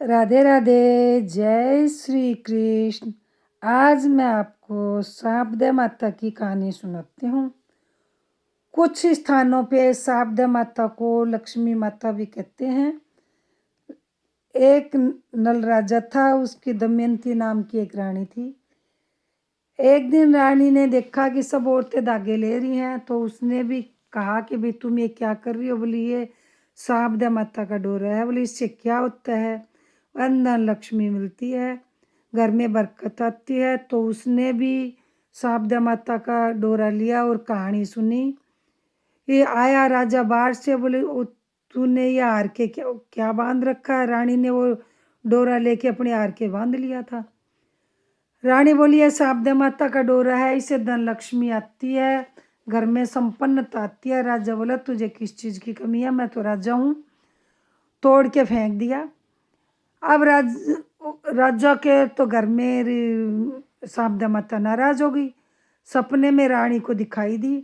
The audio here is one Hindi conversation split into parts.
राधे राधे। जय श्री कृष्ण। आज मैं आपको शारदा माता की कहानी सुनाती हूँ। कुछ स्थानों पे शारदा माता को लक्ष्मी माता भी कहते हैं। एक नल राजा था, उसकी दमयंती नाम की एक रानी थी। एक दिन रानी ने देखा कि सब औरतें धागे ले रही हैं, तो उसने भी कहा कि भाई तुम ये क्या कर रही हो। बोली ये शारदा माता का डोरा है। बोली इससे क्या होता है। अंदर लक्ष्मी मिलती है, घर में बरकत आती है। तो उसने भी शारदा माता का डोरा लिया और कहानी सुनी। ये आया राजा बाहर से। बोले तूने ये हार के क्या क्या बांध रखा है। रानी ने वो डोरा लेके अपने हार के बांध लिया था। रानी बोली है शारदा माता का डोरा है, इससे धन लक्ष्मी आती है, घर में संपन्नता आती है। राजा बोला तुझे किस चीज की कमी है, मैं तो राजा हूँ। तोड़ के फेंक दिया। अब राजा के तो घर में शारदा माता नाराज हो गई। सपने में रानी को दिखाई दी।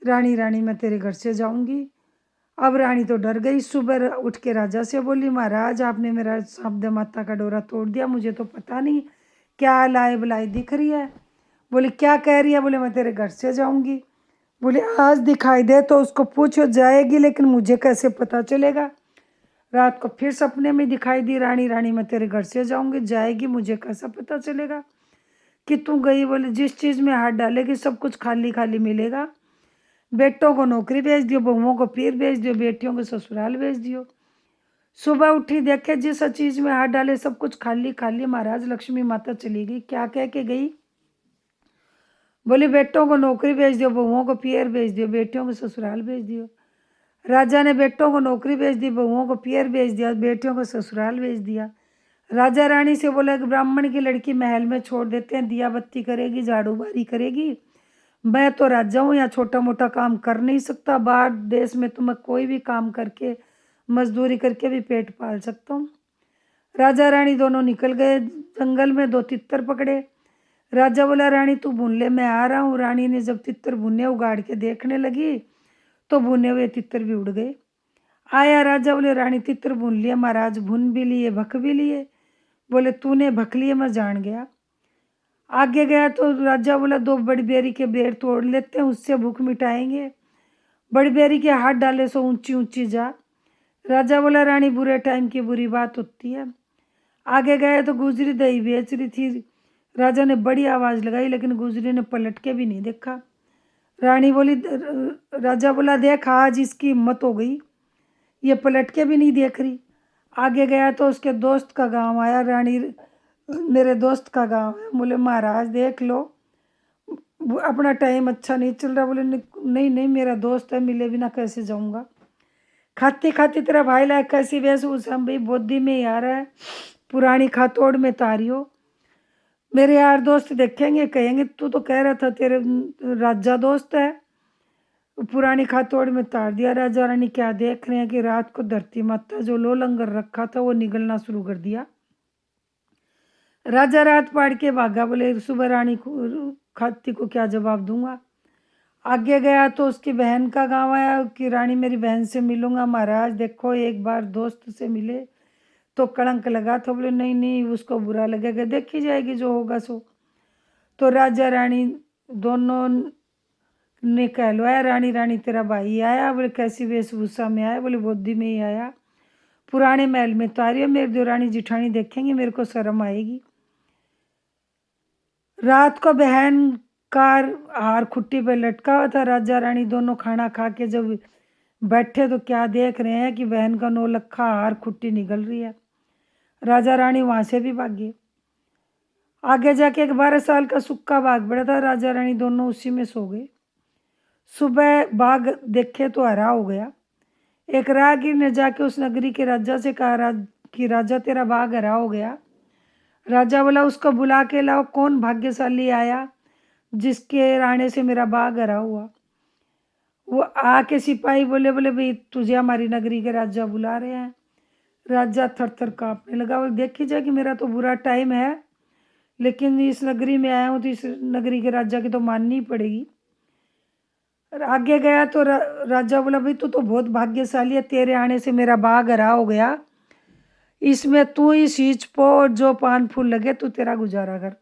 रानी रानी मैं तेरे घर से जाऊंगी। अब रानी तो डर गई। सुबह उठ के राजा से बोली महाराज आपने मेरा शारदा माता का डोरा तोड़ दिया, मुझे तो पता नहीं क्या लाई बलाई दिख रही है। बोली क्या कह रही है। बोले मैं तेरे घर से जाऊंगी। बोले आज दिखाई दे तो उसको पूछो जाएगी, लेकिन मुझे कैसे पता चलेगा। रात को फिर सपने में दिखाई दी रानी रानी मैं तेरे घर से जाऊंगी, जाएगी, मुझे कैसा पता चलेगा कि तू गई। बोले जिस चीज में हाथ डालेगी सब कुछ खाली खाली मिलेगा। बेटों को नौकरी भेज दियो, बहुओं को पीर भेज दियो, बेटियों को ससुराल भेज दियो। सुबह उठी देखे जिस चीज में हाथ डाले सब कुछ खाली खाली। महाराज लक्ष्मी माता चली गई। क्या कह के गई। बोली बेटों को नौकरी भेज दियो, बहुओं को पियर भेज दियो, बेटियों को ससुराल भेज दियो। राजा ने बेटों को नौकरी भेज दी, बहुओं को पियर भेज दिया, बेटियों को ससुराल भेज दिया। राजा रानी से बोला कि ब्राह्मण की लड़की महल में छोड़ देते हैं, दिया बत्ती करेगी, झाड़ू बारी करेगी। मैं तो राजा हूँ, यहाँ छोटा मोटा काम कर नहीं सकता। बाहर देश में तो मैं कोई भी काम करके मजदूरी करके भी पेट पाल सकता हूँ। राजा रानी दोनों निकल गए जंगल में। दो तितर पकड़े। राजा बोला रानी तू भून ले, मैं आ रहा हूँ। रानी ने जब तितर भुने उगाड़ के देखने लगी तो भुने हुए तितर भी उड़ गए। आया राजा। बोले रानी तितर भून लिए। महाराज भून भी लिए, भख भी लिए। बोले तूने भख लिए, मैं जान गया। आगे गया तो राजा बोला दो बड़ी बेरी के बेर तोड़ लेते हैं, उससे भूख मिटाएंगे। बड़ी बेरी के हाथ डाले सो ऊंची ऊंची जा। राजा बोला रानी बुरे टाइम की बुरी बात होती है। आगे गए तो गुजरी दही बेच रही थी। राजा ने बड़ी आवाज लगाई, लेकिन गुजरी ने पलट के भी नहीं देखा। रानी बोली राजा बोला देख आज इसकी हिम्मत हो गई, ये पलट के भी नहीं देख रही। आगे गया तो उसके दोस्त का गांव आया। रानी मेरे दोस्त का गांव है। बोले महाराज देख लो अपना टाइम अच्छा नहीं चल रहा। बोले नहीं नहीं मेरा दोस्त है, मिले बिना कैसे जाऊंगा। खाती खाती तेरा भाई लायक कैसी वेशभूषा। हम भाई बुद्धि में ही आ रहा है, पुरानी खातोड़ में तारियो। मेरे यार दोस्त देखेंगे कहेंगे तू तो कह रहा था तेरे राजा दोस्त है, पुरानी खातोड़ में तार दिया। राजा रानी क्या देख रहे हैं कि रात को धरती माता जो लो लंगर रखा था वो निगलना शुरू कर दिया। राजा रात पाड़ के भागा। बोले सुबह रानी को खाती को क्या जवाब दूंगा। आगे गया तो उसकी बहन का गांव आया कि रानी मेरी बहन से मिलूंगा। महाराज देखो एक बार दोस्त से मिले तो कलंक लगा था। बोले नहीं नहीं उसको बुरा लगेगा, देखी जाएगी जो होगा सो। तो राजा रानी दोनों ने कहलवाया रानी रानी तेरा भाई आया। बोले कैसी वेशभूषा में आया। बोले बुद्धि में ही आया, पुराने महल में तारियो। मेरी देवरानी जिठानी देखेंगे मेरे को शर्म आएगी। रात को बहन का हार खुट्टी पे लटका हुआ था। राजा रानी दोनों खाना खा के जब बैठे तो क्या देख रहे हैं कि बहन का नौलखा हार खुट्टी निकल रही है। राजा रानी वहां से भी भागे। आगे जाके एक 12 साल का सुक्का बाघ बड़ा था। राजा रानी दोनों उसी में सो गए। सुबह बाघ देखे तो हरा हो गया। एक राहगीर ने जाके उस नगरी के राजा से कहा कि राजा तेरा बाघ हरा हो गया। राजा बोला उसको बुला के लाओ, कौन भाग्यशाली आया जिसके रहने से मेरा बाघ हरा हुआ। वो आके सिपाही बोले बोले भाई तुझे हमारी नगरी के राजा बुला रहे हैं। राजा थर थर कांपने लगा। बोले देखी जाए कि मेरा तो बुरा टाइम है, लेकिन इस नगरी में आया हूँ तो इस नगरी के राजा की तो माननी ही पड़ेगी। आगे गया तो राजा बोला भाई तू तो बहुत भाग्यशाली है, तेरे आने से मेरा बाघ हरा हो गया। इसमें तू ही सींच पो और जो पान फूल लगे तू तेरा गुजारा कर।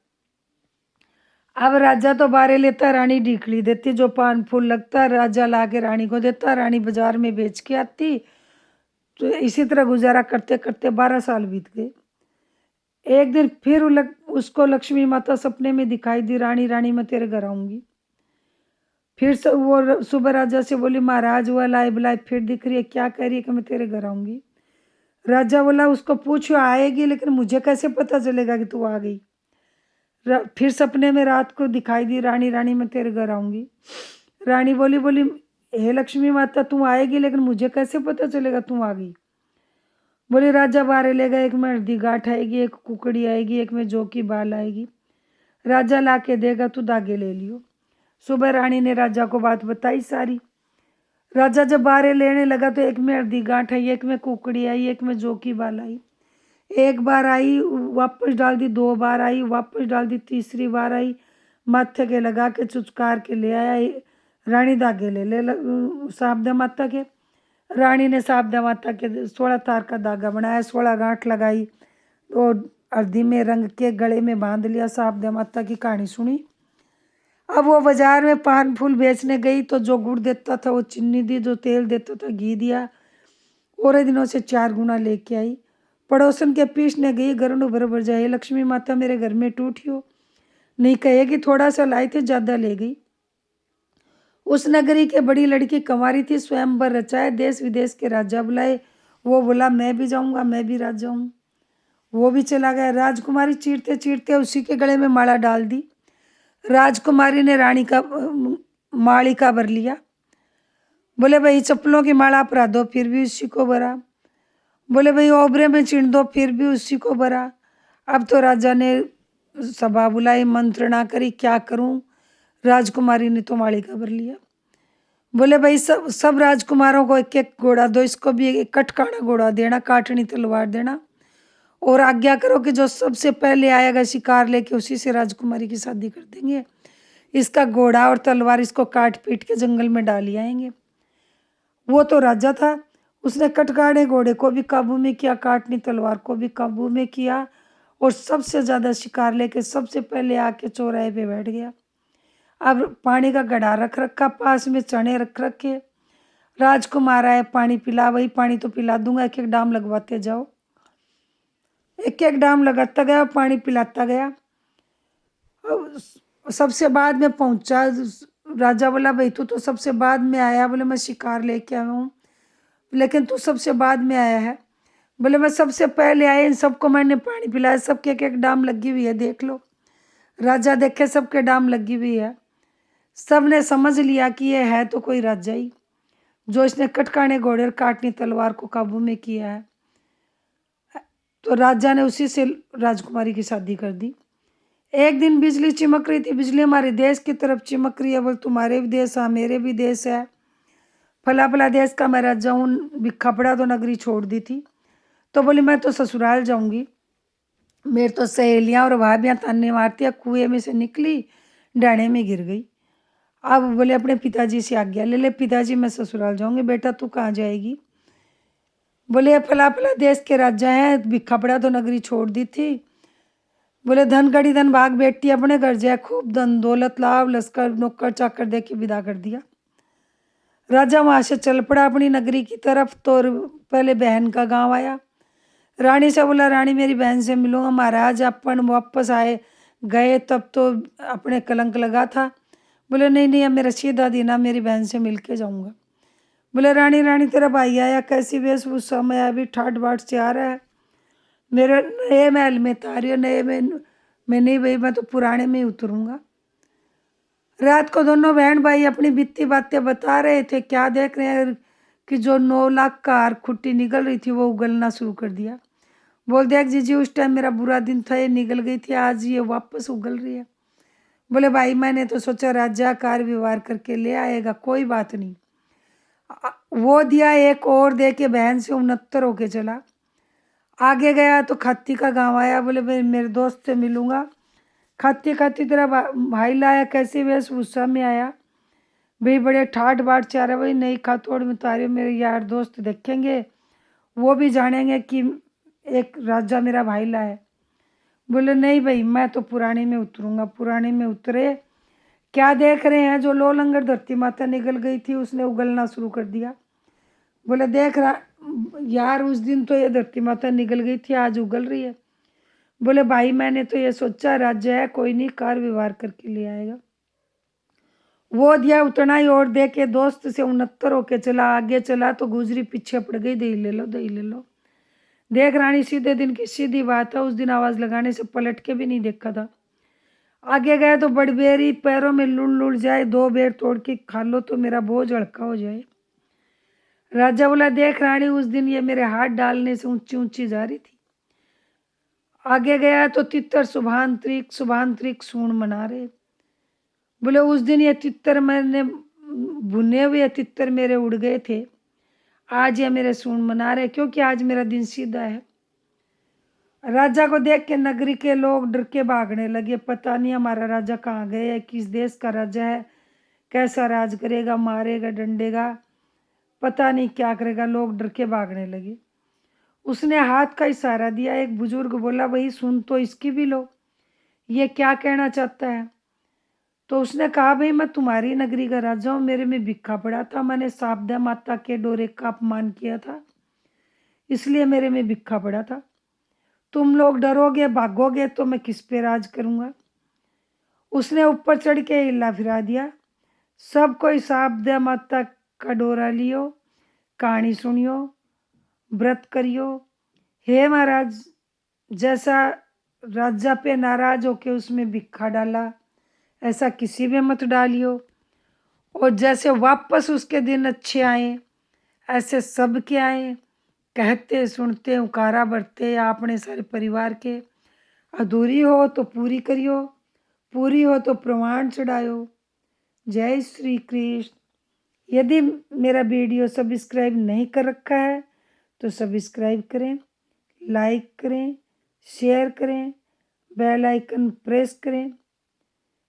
अब राजा तो बारे लेता, रानी ढीकली देती, जो पान फूल लगता राजा लाके रानी को देता, रानी बाजार में बेच के आती। तो इसी तरह गुजारा करते करते 12 साल बीत गए। एक दिन फिर उसको लक्ष्मी माता सपने में दिखाई दी, रानी रानी मैं तेरे घर आऊंगी। फिर से वो सुबह राजा से बोली, महाराज वह लाए बुलाए फिर दिख रही है, क्या कह रही है कि मैं तेरे घर आऊंगी। राजा बोला, उसको पूछो आएगी, लेकिन मुझे कैसे पता चलेगा कि तू आ गई। फिर सपने में रात को दिखाई दी, रानी रानी मैं तेरे घर आऊंगी। रानी बोली बोली हे लक्ष्मी माता तू आएगी, लेकिन मुझे कैसे पता चलेगा तू आ गई। बोले राजा बारे ले गए, एक में हल्दी गांठ आएगी, एक कुकड़ी आएगी, एक में जौ की बाल आएगी। राजा ला के देगा, तू धागे ले लियो। सुबह रानी ने राजा को बात बताई सारी। राजा जब बारे लेने लगा तो एक में हल्दी गांठ आई, एक में कुकड़ी आई, एक में जौ की बाल आई। एक बार आई वापस डाल दी, 2 बार आई वापस डाल दी, तीसरी बार आई माथे के लगा के चुचकार के ले आया। रानी धागे ले साबदा माता के। रानी ने साबदा माता के 16 तार का धागा बनाया, 16 गांठ लगाई और हल्दी में रंग के गले में बांध लिया। साबदा माता की कहानी सुनी। अब वो बाजार में पान फूल बेचने गई तो जो गुड़ देता था वो चीनी दी, जो तेल देता था घी दिया, और दिनों से 4 गुना लेके आई। पड़ोसन के पीछने गई, घरनु बराबर जाए, लक्ष्मी माता मेरे घर में टूटियो, नहीं कहेगी थोड़ा सा लाई थी ज्यादा ले गई। उस नगरी के बड़ी लड़की कंवारी थी, स्वयंवर रचाए, देश विदेश के राजा बुलाए। वो बोला मैं भी जाऊंगा, मैं भी राजा हूँ। वो भी चला गया। राजकुमारी चीरते चीरते उसी के गले में माला डाल दी। राजकुमारी ने रानी का मालिका भर लिया। बोले भाई चप्पलों की माला परा दो, फिर भी उसी को भरा। बोले भाई ओबरे में चिण दो, फिर भी उसी को भरा। अब तो राजा ने सभा बुलाई, मंत्रणा करी, क्या करूं। राजकुमारी ने तो मालिका भर लिया। बोले भाई सब सब राजकुमारों को एक एक घोड़ा दो, इसको भी एक कटकाना घोड़ा देना, काटनी तलवार देना, और आज्ञा करो कि जो सबसे पहले आएगा शिकार लेके उसी से राजकुमारी की शादी कर देंगे। इसका घोड़ा और तलवार इसको काट पीट के जंगल में डाल आएंगे। वो तो राजा था, उसने कटकाने घोड़े को भी काबू में किया, काटनी तलवार को भी काबू में किया, और सबसे ज्यादा शिकार लेके सबसे पहले आके चौराहे पे बैठ गया। अब पानी का घड़ा रख रखा, पास में चने रख रखे। राजकुमार आए, पानी पिला, वही पानी तो पिला दूंगा, एक एक डाम लगवाते जाओ। एक एक डाम लगाता गया, पानी पिलाता गया। सबसे बाद में पहुंचा। राजा बोला भाई तू तो सबसे बाद में आया। बोले मैं शिकार लेके आया हूँ। लेकिन तू सबसे बाद में आया है। बोले मैं सबसे पहले आया, इन सबको मैंने पानी पिलाया, सबके एक एक डाम लगी हुई है, देख लो। राजा देखे सबके डाम लगी हुई है। सब ने समझ लिया कि ये है तो कोई राजा ही, जो इसने कटकाने घोड़े और काटनी तलवार को काबू में किया है। तो राजा ने उसी से राजकुमारी की शादी कर दी। एक दिन बिजली चिमक रही थी, बिजली हमारे देश की तरफ चिमक रही है। बोल तुम्हारे भी देश है, मेरे भी देश है, फला फला देश का मैं राजा हूँ। भिक्खा पड़ा तो नगरी छोड़ दी थी। तो बोली मैं तो ससुराल जाऊंगी। मेरे तो सहेलियां और भाभियां ताने मारती है, कुएं में से निकली, डाणे में गिर गई। अब बोले अपने पिताजी से आज्ञा ले ले, पिताजी मैं ससुराल जाऊंगी। बेटा तू कहाँ जाएगी। बोले फला फला देश के राजा हैं, भिक्खा पड़ा तो नगरी छोड़ दी थी। बोले धन गड़ी धन भाग बेटी, अपने घर जाए, खूब धन दौलत लाभ लश्कर नौकर चाकर दे के विदा कर दिया। राजा वहां से चल पड़ा अपनी नगरी की तरफ। तो पहले बहन का गांव आया। रानी से बोला रानी मेरी बहन से मिलूंगा। महाराज अपन वापस आए गए तब तो अपने कलंक लगा था। बोले नहीं नहीं अब मेरा सीधा दिन है, मेरी बहन से मिल के जाऊंगा। बोले रानी रानी तेरा भाई आया, कैसी वेशभूषा में अभी ठाट बाट से आ रहा है। मेरे नए महल में तारियो, नए में नहीं भाई, मैं तो पुराने में ही उतरूंगा। रात को दोनों बहन भाई अपनी बीती बातें बता रहे थे। क्या देख रहे हैं कि जो 9 लाख का हार खुट्टी निकल रही थी वो उगलना शुरू कर दिया। बोल देख जीजी उस टाइम मेरा बुरा दिन था, ये निकल गई थी, आज ये वापस उगल रही है। बोले भाई मैंने तो सोचा राजा कार व्यवहार करके ले आएगा, कोई बात नहीं। वो दिया एक और दे के बहन से 69 होके चला। आगे गया तो खत्ती का गांव आया। बोले भाई मेरे दोस्त से मिलूंगा। खाती खाती तेरा भाई लाया, कैसे वेशभूषा में आया। भाई बड़े ठाट बाट चाह रहे, भाई नई खातोड़ में तारे मेरे यार दोस्त देखेंगे, वो भी जानेंगे कि एक राजा मेरा भाई लाए। बोले नहीं भाई मैं तो पुरानी में उतरूंगा। पुरानी में उतरे, क्या देख रहे हैं, जो लो लंगर धरती माता निगल गई थी उसने उगलना शुरू कर दिया। बोले देख रहा यार, उस दिन तो ये धरती माता निगल गई थी, आज उगल रही है। बोले भाई मैंने तो ये सोचा राज्य है, कोई नहीं, कार व्यवहार करके ले आएगा। वो दिया उतना ही और दे के दोस्त से 69 होके चला, आगे चला तो गुजरी पीछे पड़ गई, दही ले लो दही ले लो। देख रानी, सीधे दिन की सीधी बात है, उस दिन आवाज लगाने से पलट के भी नहीं देखा था। आगे गए तो बड़बेरी, पैरों में लुड़ लुड़ जाए, 2 बेर तोड़ के खा लो तो मेरा बोझ हल्का हो जाए। राजा बोला देख रानी, उस दिन ये मेरे हाथ डालने से ऊंची ऊंची जा रही थी। आगे गया तो तितर शुभांतरिक सूण मना रहे। बोले उस दिन ये तितर मैंने भुने हुए तितर मेरे उड़ गए थे, आज ये मेरे सूण मना रहे, क्योंकि आज मेरा दिन सीधा है। राजा को देख के नगरी के लोग डर के भागने लगे, पता नहीं हमारा राजा कहाँ गया है, किस देश का राजा है, कैसा राज करेगा, मारेगा डंडेगा, पता नहीं क्या करेगा। लोग डर के भागने लगे। उसने हाथ का इशारा दिया। एक बुजुर्ग बोला वही सुन तो इसकी भी लो, ये क्या कहना चाहता है। तो उसने कहा भाई मैं तुम्हारी नगरी का राजा हूँ, मेरे में भिखा पड़ा था, मैंने शारदा माता के डोरे का अपमान किया था, इसलिए मेरे में भिखा पड़ा था। तुम लोग डरोगे भागोगे तो मैं किस पे राज करूंगा। उसने ऊपर चढ़ के हिला फिरा दिया। सब कोई शारदा माता का डोरा लियो, कहानी सुनियो, व्रत करियो। हे महाराज, जैसा राजा पे नाराज होके उसमें भिखा डाला, ऐसा किसी में मत डालियो। और जैसे वापस उसके दिन अच्छे आए, ऐसे सब के आए, कहते सुनते उकारा बरते अपने सारे परिवार के। अधूरी हो तो पूरी करियो, पूरी हो तो प्रमाण चढ़ायो। जय श्री कृष्ण। यदि मेरा वीडियो सब्सक्राइब नहीं कर रखा है तो सब्सक्राइब करें, लाइक करें, शेयर करें, बेल आइकन प्रेस करें।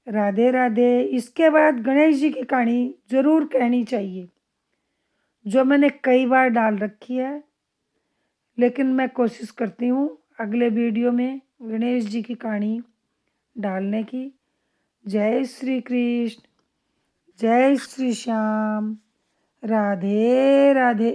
राधे राधे। इसके बाद गणेश जी की कहानी जरूर कहनी चाहिए, जो मैंने कई बार डाल रखी है, लेकिन मैं कोशिश करती हूँ अगले वीडियो में गणेश जी की कहानी डालने की। जय श्री कृष्ण, जय श्री श्याम, राधे राधे।